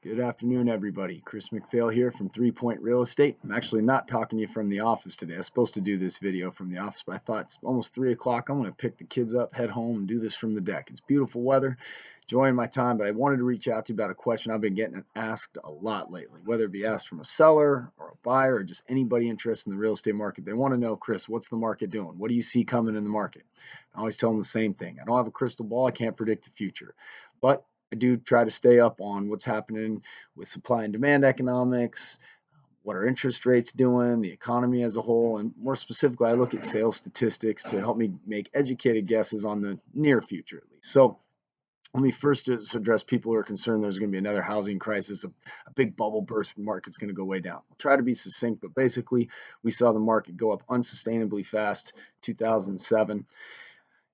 Good afternoon, everybody. Chris McPhail here from 3 Point Real Estate. I'm actually not talking to you from the office today. I was supposed to do this video from the office, but I thought it's almost 3 o'clock. I'm going to pick the kids up, head home, and do this from the deck. It's beautiful weather, enjoying my time, but I wanted to reach out to you about a question I've been getting asked a lot lately, whether it be asked from a seller or a buyer or just anybody interested in the real estate market. They want to know, Chris, what's the market doing? What do you see coming in the market? I always tell them the same thing. I don't have a crystal ball. I can't predict the future, but I do try to stay up on what's happening with supply and demand economics, what are interest rates doing, the economy as a whole, and more specifically, I look at sales statistics to help me make educated guesses on the near future at least. So let me first just address people who are concerned there's going to be another housing crisis, a big bubble burst, market's going to go way down. I'll try to be succinct, but basically, we saw the market go up unsustainably fast 2007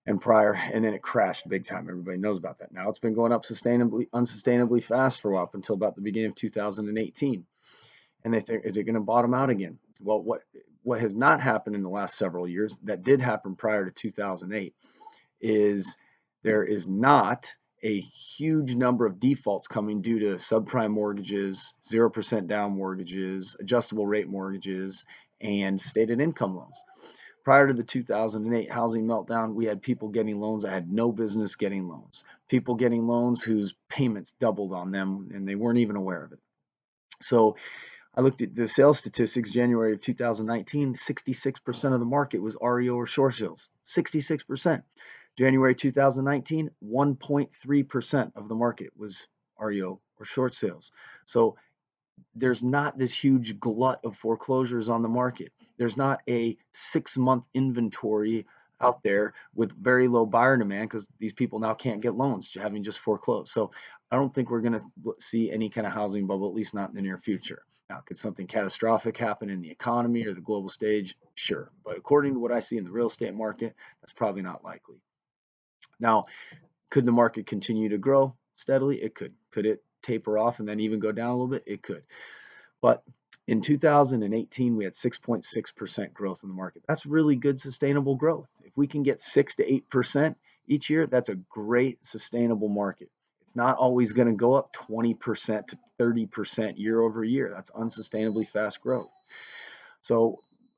and prior, and then it crashed big time. Everybody knows about that. Now it's been going up unsustainably fast for a while up until about the beginning of 2018. And they think, is it going to bottom out again? Well, what has not happened in the last several years that did happen prior to 2008 is there is not a huge number of defaults coming due to subprime mortgages, 0% down mortgages, adjustable rate mortgages, and stated income loans. Prior to the 2008 housing meltdown, we had people getting loans that had no business getting loans, people getting loans whose payments doubled on them and they weren't even aware of it. So I looked at the sales statistics, January of 2019, 66% of the market was REO or short sales, 66%. January 2019, 1.3% of the market was REO or short sales. So there's not this huge glut of foreclosures on the market. There's not a 6-month inventory out there with very low buyer demand because these people now can't get loans having just foreclosed. So I don't think we're going to see any kind of housing bubble, at least not in the near future. Now, could something catastrophic happen in the economy or the global stage? Sure. But according to what I see in the real estate market, that's probably not likely. Now, could the market continue to grow steadily? It could. Could it taper off and then even go down a little bit? It could. But in 2018, we had 6.6% growth in the market. That's really good sustainable growth. If we can get 6 to 8% each year, that's a great sustainable market. It's not always going to go up 20% to 30% year over year. That's unsustainably fast growth. So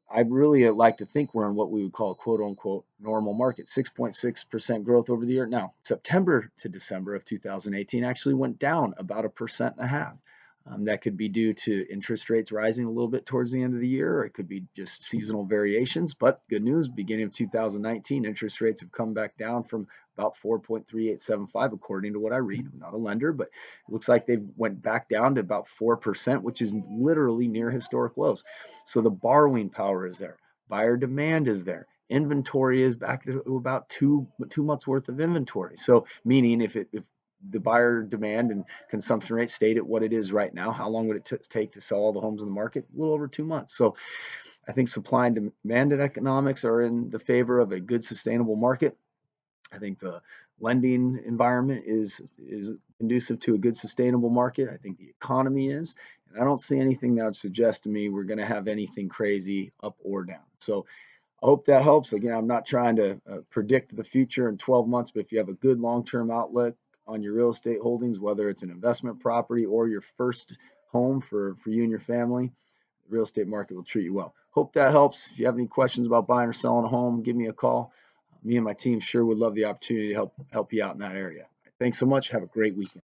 I really like to think we're in what we would call a quote unquote normal market, 6.6% growth over the year. Now, September to December of 2018 actually went down about 1.5%. That could be due to interest rates rising a little bit towards the end of the year, or it could be just seasonal variations. But good news, beginning of 2019, interest rates have come back down from about 4.3875, according to what I read. I'm not a lender, but it looks like they went back down to about 4%, which is literally near historic lows. So the borrowing power is there. Buyer demand is there. Inventory is back to about two months worth of inventory. So meaning if the buyer demand and consumption rate stayed at what it is right now, how long would it take to sell all the homes in the market? A little over 2 months. So I think supply and demand and economics are in the favor of a good sustainable market. I think the lending environment is conducive to a good sustainable market. I think the economy is, and I don't see anything that would suggest to me we're going to have anything crazy up or down. So I hope that helps. Again, I'm not trying to predict the future in 12 months, but if you have a good long-term outlook on your real estate holdings, whether it's an investment property or your first home for you and your family, the real estate market will treat you well. Hope that helps. If you have any questions about buying or selling a home, give me a call. Me and my team sure would love the opportunity to help you out in that area. Thanks so much. Have a great weekend.